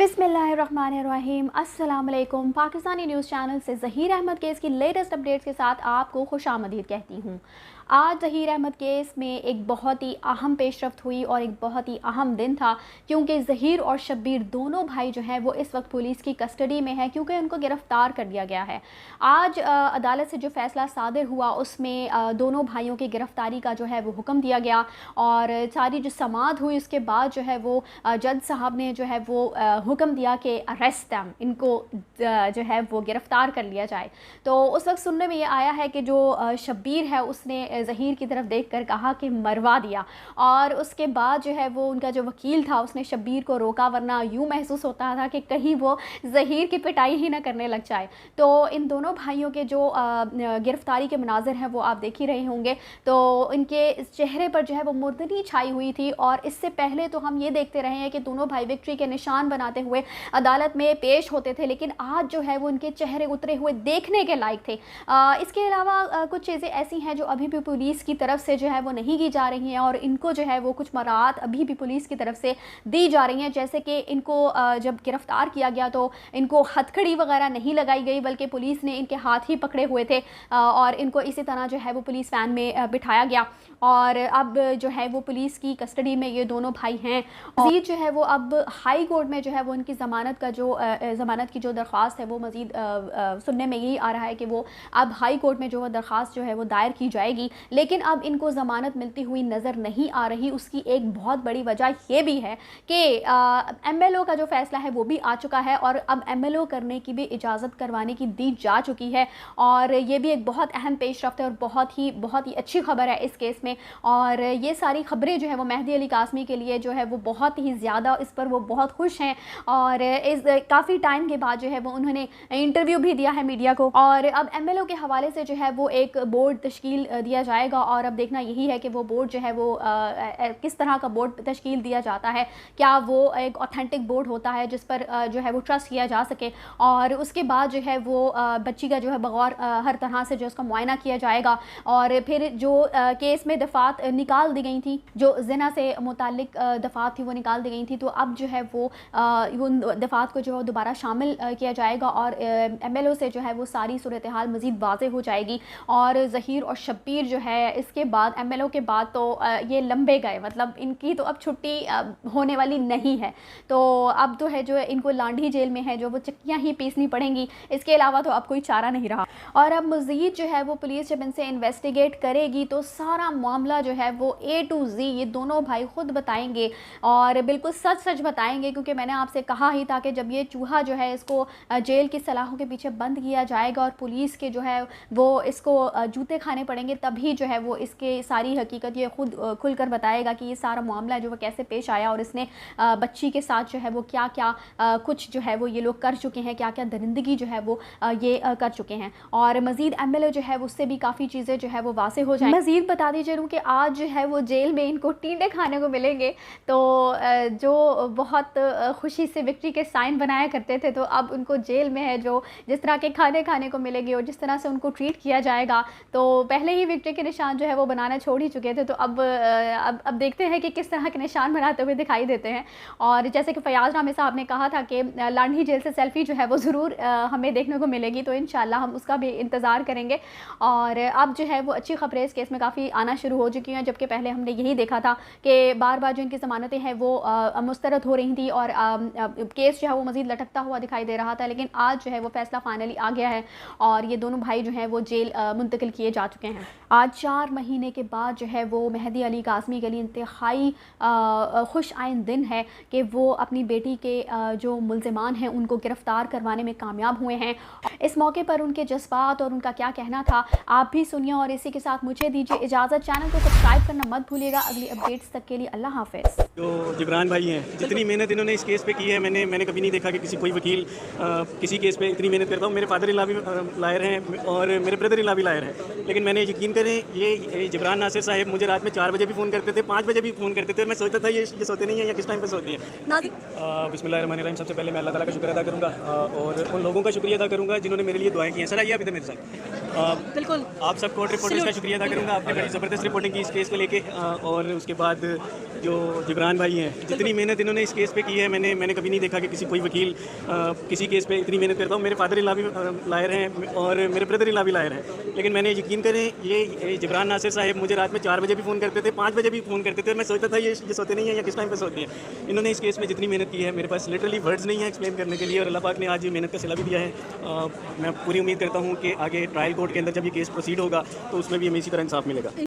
बिस्मिल्लाहिर्रहमानिर्रहीम। अस्सलाम वालेकुम। पाकिस्तानी न्यूज़ चैनल से ज़हीर अहमद केस की लेटेस्ट अपडेट्स के साथ आपको खुशामदीद कहती हूँ। आज ज़हीर अहमद केस में एक बहुत ही अहम पेशरफ्त हुई और एक बहुत ही अहम दिन था, क्योंकि ज़हीर और शब्बीर दोनों भाई जो हैं वो इस वक्त पुलिस की कस्टडी में हैं, क्योंकि उनको गिरफ़्तार कर लिया गया है। आज अदालत से जो फ़ैसला सादिर हुआ उसमें दोनों भाइयों की गिरफ़्तारी का जो है वो हुक्म दिया गया और सारी जो समाअत हुई उसके बाद जो है वो जज साहब ने जो है वो हुक्म दिया कि अरेस्ट दैम, इनको जो है वो गिरफ़्तार कर लिया जाए। तो उस वक्त सुनने में ये आया है कि जो शब्बीर है उसने ज़हीर की तरफ देखकर कहा कि मरवा दिया, और उसके बाद जो है वो उनका जो वकील था उसने शब्बीर को रोका, वरना यूँ महसूस होता था कि कहीं वो ज़हीर की पिटाई ही ना करने लग जाए। तो इन दोनों भाइयों के जो गिरफ़्तारी के मनाज़र हैं वो आप देख ही रहे होंगे। तो इनके चेहरे पर जो है वो मुर्दनी छाई हुई थी, और इससे पहले तो हम ये देखते रहे हैं कि दोनों भाई विक्ट्री के निशान बनाते हुए अदालत में पेश होते थे, लेकिन आज जो है वो उनके चेहरे उतरे हुए देखने के लायक थे। इसके अलावा कुछ चीज़ें ऐसी हैं जो अभी भी पुलिस की तरफ से जो है वो नहीं की जा रही हैं, और इनको जो है वो कुछ मराहत अभी भी पुलिस की तरफ से दी जा रही हैं। जैसे कि इनको जब गिरफ़्तार किया गया तो इनको हथकड़ी वगैरह नहीं लगाई गई, बल्कि पुलिस ने इनके हाथ ही पकड़े हुए थे और इनको इसी तरह जो है वो पुलिस वैन में बिठाया गया, और अब जो है वो पुलिस की कस्टडी में ये दोनों भाई हैं। मज़ीद जो है वो अब हाई कोर्ट में जो है वो उनकी ज़मानत का जो ज़मानत की जो दरख्वास्त है वो मज़ीद सुनने में यही आ रहा है कि वो अब हाई कोर्ट में जो दरख्वास्त जो है वो दायर की जाएगी, लेकिन अब इनको ज़मानत मिलती हुई नज़र नहीं आ रही। उसकी एक बहुत बड़ी वजह ये भी है कि MLO का जो फ़ैसला है वो भी आ चुका है, और अब MLO करने की भी इजाज़त करवाने की दी जा चुकी है, और ये भी एक बहुत अहम पेशरफ्त है और बहुत ही अच्छी खबर है इस केस में। और ये सारी खबरें जो है वो मेहदी अली कासमी के लिए जो है वो बहुत ही ज़्यादा, इस पर वो बहुत खुश हैं, और इस काफ़ी टाइम के बाद जो है वो उन्होंने इंटरव्यू भी दिया है मीडिया को। और अब MLO के हवाले से जो है वो एक बोर्ड तश्कील दिया जाएगा, और अब देखना यही है कि वो बोर्ड जो है वो किस तरह का बोर्ड तश्कील दिया जाता है। क्या वो एक ऑथेंटिक बोर्ड होता है जिस पर जो है वो ट्रस्ट किया जा सके, और उसके बाद जो है वो बच्ची का जो है बगौर हर तरह से जो उसका मुआयना किया जाएगा, और फिर जो केस में दफ़ात निकाल दी गई थी, जो ज़िना से मुताल्लिक दफ़ात थी वो निकाल दी गई थी, तो अब जो है वो उन दफ़ात को जो है दोबारा शामिल किया जाएगा, और MLO से जो है वो सारी सूरत हाल मज़ीद वाज़ेह हो जाएगी। और ज़हीर और शब्बीर जो है इसके बाद MLO के बाद तो ये लंबे गए, मतलब इनकी तो अब छुट्टी होने वाली नहीं है। तो अब तो है जो इनको लांढी जेल में है जो वो चक्कियाँ ही पीसनी पड़ेंगी, इसके अलावा तो अब कोई चारा नहीं रहा। और अब मज़ीद जो है वो पुलिस जब इनसे इन्वेस्टिगेट करेगी तो सारा मामला जो है वो A to Z ये दोनों भाई खुद बताएंगे, और बिल्कुल सच सच बताएंगे, क्योंकि मैंने आपसे कहा ही था कि जब ये चूहा जो है इसको जेल की सलाखों के पीछे बंद किया जाएगा और पुलिस के जो है वो इसको जूते खाने पड़ेंगे, तभी जो है वो इसके सारी हकीकत ये खुद खुलकर बताएगा कि ये सारा मामला जो वो कैसे पेश आया, और इसने बच्ची के साथ जो है वो क्या क्या कुछ जो है वो ये लोग कर चुके हैं, क्या क्या दरिंदगी जो है वो ये कर चुके हैं। और मज़ीद MLO जो है उससे भी काफ़ी चीज़ें जो है वो वाज़े हो जाएंगी। मज़ीद बता दीजिए कि आज जो है वो जेल में इनको टींडे खाने को मिलेंगे, तो जो बहुत खुशी से विक्ट्री के साइन बनाया करते थे, तो अब उनको जेल में है जो जिस तरह के खाने को मिलेंगे और जिस तरह से उनको ट्रीट किया जाएगा। तो पहले ही विक्ट्री के निशान जो है वो बनाना छोड़ ही चुके थे, तो अब देखते हैं कि किस तरह के निशान बनाते हुए दिखाई देते हैं। और जैसे कि फयाज़ रामे साहब ने कहा था कि लांढी जेल से सेल्फ़ी जो है वो ज़रूर हमें देखने को मिलेगी, तो इंशाल्लाह हम उसका भी इंतज़ार करेंगे। और अब जो है वो अच्छी खबरें इस केस में काफ़ी आना शुरू हो चुकी हैं, जबकि पहले हमने यही देखा था कि बार बार जो इनकी ज़मानतें हैं वो मुस्तरद हो रही थी, और केस जो है वो मज़ीद लटकता हुआ दिखाई दे रहा था। लेकिन आज जो है वो फ़ैसला फाइनली आ गया है, और ये दोनों भाई जो हैं वो जेल मुंतकिल किए जा चुके हैं। आज 4 महीने के बाद जो है वो मेहदी अली कासमी के लिए इंतहाई खुश आइन दिन है कि वो अपनी बेटी के जो मुल्ज़िमान हैं उनको गिरफ़्तार करवाने में कामयाब हुए हैं। इस मौके पर उनके जज्बात और उनका क्या कहना था आप भी सुनिए, और इसी के साथ मुझे दीजिए इजाज़त। चैनल को सब्सक्राइब करना मत भूलिएगा। अगली अपडेट्स तक के लिए अल्लाह हाफ़िज़। जो जिब्रान भाई हैं, जितनी मेहनत इन्होंने इस केस पे की है, मैंने कभी नहीं देखा कि कोई वकील किसी केस पे इतनी मेहनत करता हूँ। मेरे फादर इन लॉ भी लायर हैं और मेरे ब्रदर इन लॉ भी लायर हैं, लेकिन मैंने यकीन करें ये जिब्रान नासिर साहब मुझे रात में 4 बजे भी फ़ोन करते थे, 5 बजे भी फ़ोन करते थे, और मैं सोचता था ये सोते नहीं है या किस टाइम पर सोती है। बिस्मिल्लाहिर्रहमानिर्रहीम। सबसे पहले मैं अल्लाह ताला का शुक्र अदा करूँगा और उन लोगों का शुक्रिया अदा करूँगा जिन्होंने मेरे लिए दुआएं की हैं। सर आइए आप इधर मेरे साथ। بالکل آپ سب کورٹ رپورٹرز کا شکریہ ادا کروں گا. آپ نے بڑی زبردست رپورٹنگ کی اس کیس کو لے کے, اور اس کے بعد جو جبران بھائی ہیں, جتنی محنت انہوں نے اس کیس پہ کی ہے, میں نے کبھی نہیں دیکھا کہ کوئی وکیل کسی کیس پہ اتنی محنت کرتا ہوں. میرے فادر ان لا بھی لائر ہیں اور میرے بردر ان لا بھی لائر ہیں, لیکن میں نے یقین کریں یہ جبران ناصر صاحب مجھے رات میں 4 بجے بھی فون کرتے تھے, 5 بجے بھی فون کرتے تھے, اور میں سوچتا تھا یہ سوتے نہیں ہیں یا کس ٹائم پہ سوتے ہیں. انہوں نے اس کیس میں جتنی محنت کی ہے, میرے پاس لٹرلی ورڈز نہیں ہیں ایکسپلین کرنے کے لیے, اور اللہ پاک نے آج یہ محنت کا صلہ بھی دیا ہے. میں پوری امید کرتا ہوں کہ آگے ٹرائل کورٹ کے اندر جب یہ کیس پروسیڈ ہوگا تو اس میں بھی ہمیں اسی طرح انصاف ملے گا.